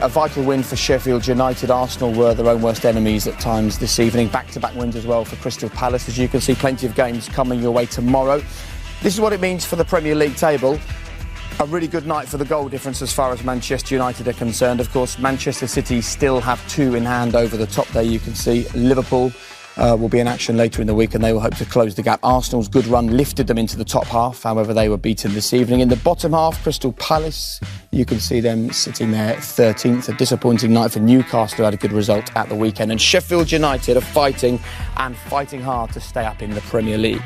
A vital win for Sheffield United. Arsenal were their own worst enemies at times this evening. Back-to-back wins as well for Crystal Palace. As you can see, plenty of games coming your way tomorrow. This is what it means for the Premier League table. A really good night for the goal difference as far as Manchester United are concerned. Of course, Manchester City still have two in hand over the top there, you can see. Liverpool will be in action later in the week and they will hope to close the gap. Arsenal's good run lifted them into the top half, however they were beaten this evening. In the bottom half, Crystal Palace, you can see them sitting there 13th. A disappointing night for Newcastle, who had a good result at the weekend. And Sheffield United are fighting hard to stay up in the Premier League.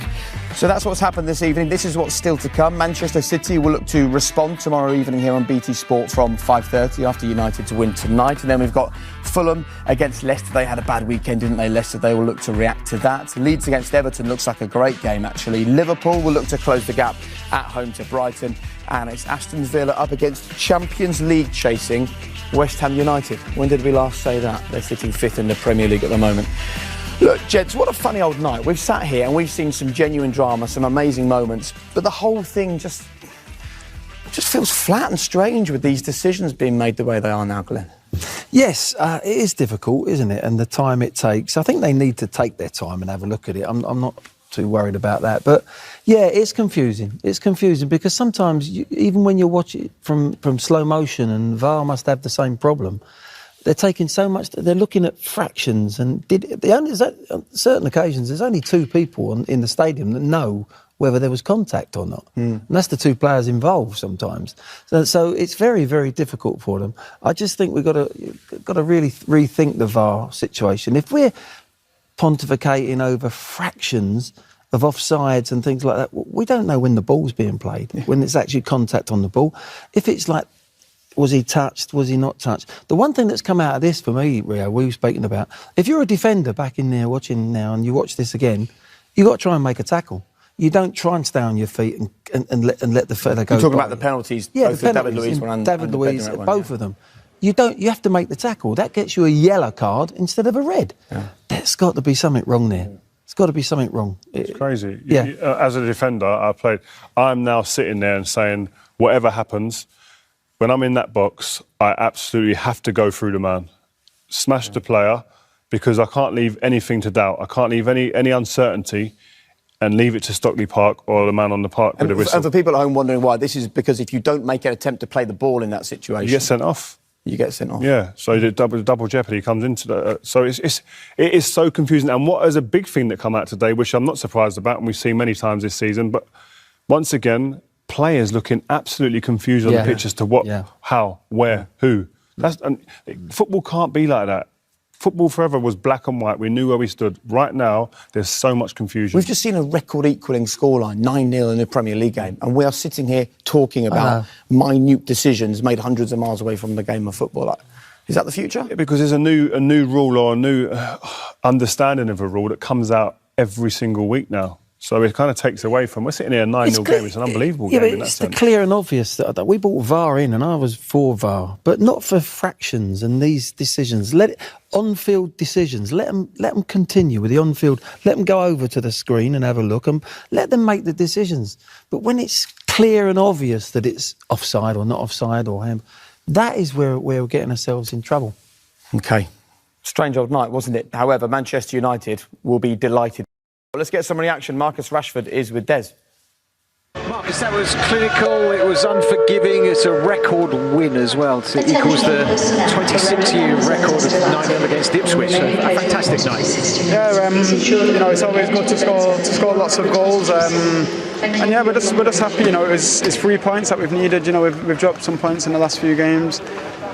So that's what's happened this evening. This is what's still to come. Manchester City will look to respond tomorrow evening here on BT Sport from 5:30 after United's win tonight. And then we've got Fulham against Leicester. They had a bad weekend, didn't they, Leicester? They will look to react to that. Leeds against Everton looks like a great game, actually. Liverpool will look to close the gap at home to Brighton. And it's Aston Villa up against Champions League chasing West Ham United. When did we last say that? They're sitting fifth in the Premier League at the moment. Look, gents, what a funny old night. We've sat here and we've seen some genuine drama, some amazing moments, but the whole thing just feels flat and strange with these decisions being made the way they are now, Glenn. Yes, it is difficult, isn't it? And the time it takes. I think they need to take their time and have a look at it. I'm not too worried about that. But, yeah, it's confusing. It's confusing because sometimes, even when you watch it from slow motion, and VAR must have the same problem, they're taking so much, they're looking at fractions, and on certain occasions, there's only two people in the stadium that know whether there was contact or not. And that's the two players involved sometimes. So it's very, very difficult for them. I just think we've got to really rethink the VAR situation. If we're pontificating over fractions of offsides and things like that, we don't know when the ball's being played, when it's actually contact on the ball. If it's like, was he touched? Was he not touched? The one thing that's come out of this for me, Rio, we were speaking about, if you're a defender back in there watching now and you watch this again, you've got to try and make a tackle. You don't try and stay on your feet and let the fella go. You're talking about the penalties, yeah, both the David Luiz one and David Luiz, one, both of them. You have to make the tackle. That gets you a yellow card instead of a red. Yeah. There's got to be something wrong there. It's got to be something wrong. It's crazy. Yeah. As a defender, I'm now sitting there and saying, whatever happens, when I'm in that box, I absolutely have to go through the man, smash the player, because I can't leave anything to doubt. I can't leave any uncertainty and leave it to Stockley Park or the man on the park with a whistle. And for people at home wondering why, this is because if you don't make an attempt to play the ball in that situation, you get sent off. You get sent off. Yeah, so the double jeopardy comes into that. So it is so confusing. And what is a big thing that come out today, which I'm not surprised about, and we've seen many times this season, but once again, players looking absolutely confused on the pitch as to what, how, where, who. Football can't be like that. Football forever was black and white. We knew where we stood. Right now, there's so much confusion. We've just seen a record-equalling scoreline, 9-0 in a Premier League game, and we are sitting here talking about minute decisions made hundreds of miles away from the game of football. Is that the future? Yeah, because there's a new rule or a new understanding of a rule that comes out every single week now. So it kind of takes away from... We're sitting here a 9-0 game. It's an unbelievable game in that sense. It's the clear and obvious that we bought VAR in, and I was for VAR, but not for fractions and these decisions. On-field decisions, let them continue with the on-field. Let them go over to the screen and have a look, and let them make the decisions. But when it's clear and obvious that it's offside or not offside or him, that is where we're getting ourselves in trouble. OK. Strange old night, wasn't it? However, Manchester United will be delighted. Let's get some reaction. Marcus Rashford is with Des. Marcus, that was clinical, it was unforgiving, it's a record win as well. It equals the 26-year record of 9-0 against Ipswich, so a fantastic night. Yeah, it's always good to score lots of goals. And yeah, we're just happy, it's 3 points that we've needed. We've dropped some points in the last few games.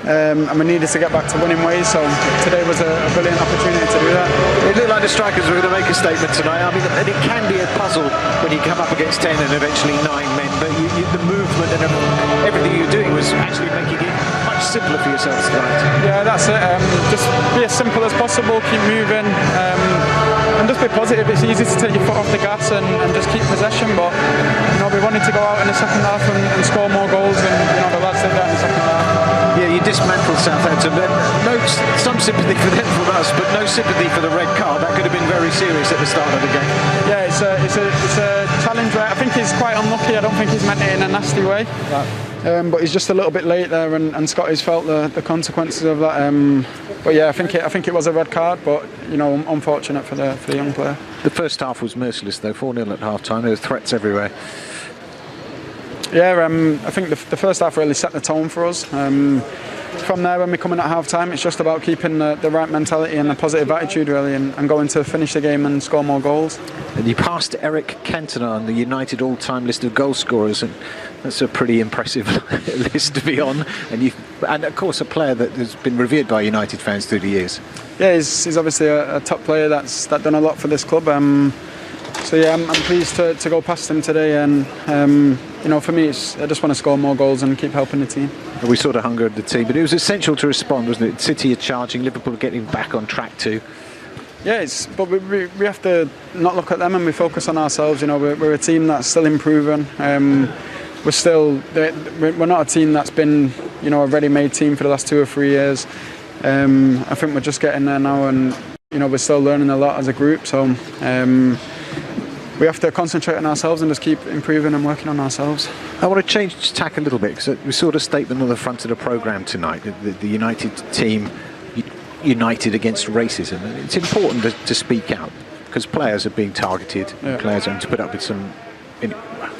And we needed to get back to winning ways, so today was a brilliant opportunity to do that. It looked like the strikers were going to make a statement tonight. I mean, and it can be a puzzle when you come up against 10 and eventually 9 men, but the movement and everything you're doing was actually making it much simpler for yourselves tonight. Yeah, that's it. Just be as simple as possible, keep moving, and just be positive. It's easy to take your foot off the gas and just keep possession, but we wanted to go out in the second half and score more goals, and the lads did that in the second half. Yeah, you dismantled Southampton. Some sympathy for them from us, but no sympathy for the red card. That could have been very serious at the start of the game. Yeah, it's a challenge. I think he's quite unlucky. I don't think he's meant it in a nasty way. but he's just a little bit late there, and Scotty's felt the consequences of that. But yeah, I think it was a red card, but unfortunate for the young player. The first half was merciless though, 4-0 at half time. There were threats everywhere. Yeah, I think the first half really set the tone for us. From there, when we come in at half time, it's just about keeping the right mentality and the positive attitude really, and going to finish the game and score more goals. And you passed Eric Cantona on the United all-time list of goal scorers, and that's a pretty impressive list to be on. And of course, a player that has been revered by United fans through the years. Yeah, he's obviously a top player that's done a lot for this club. So yeah, I'm pleased to go past him today, and for me, I just want to score more goals and keep helping the team. We sort of hungered the team, but it was essential to respond, wasn't it? City are charging, Liverpool are getting back on track too. Yeah, but we have to not look at them and we focus on ourselves. We're a team that's still improving. We're not a team that's been a ready-made team for the last 2 or 3 years. I think we're just getting there now, and we're still learning a lot as a group. So we have to concentrate on ourselves and just keep improving and working on ourselves. I want to change tack a little bit, because we saw a statement on the front of the programme tonight. The United team united against racism. And it's important to speak out, because players are being targeted. Yeah. Players are having to put up with some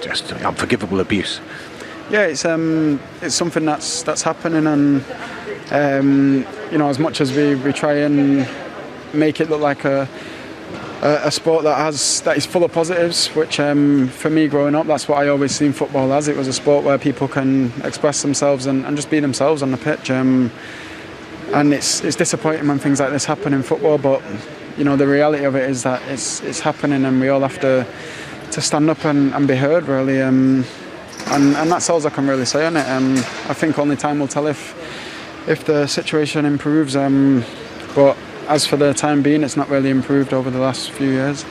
just unforgivable abuse. Yeah, it's something that's happening, and as much as we try and make it look like a sport that is full of positives, which for me growing up, that's what I always seen football as. It was a sport where people can express themselves and just be themselves on the pitch. And it's disappointing when things like this happen in football, but the reality of it is that it's happening, and we all have to stand up and be heard really. And that's all I can really say on it. I think only time will tell if the situation improves. But as for the time being, it's not really improved over the last few years.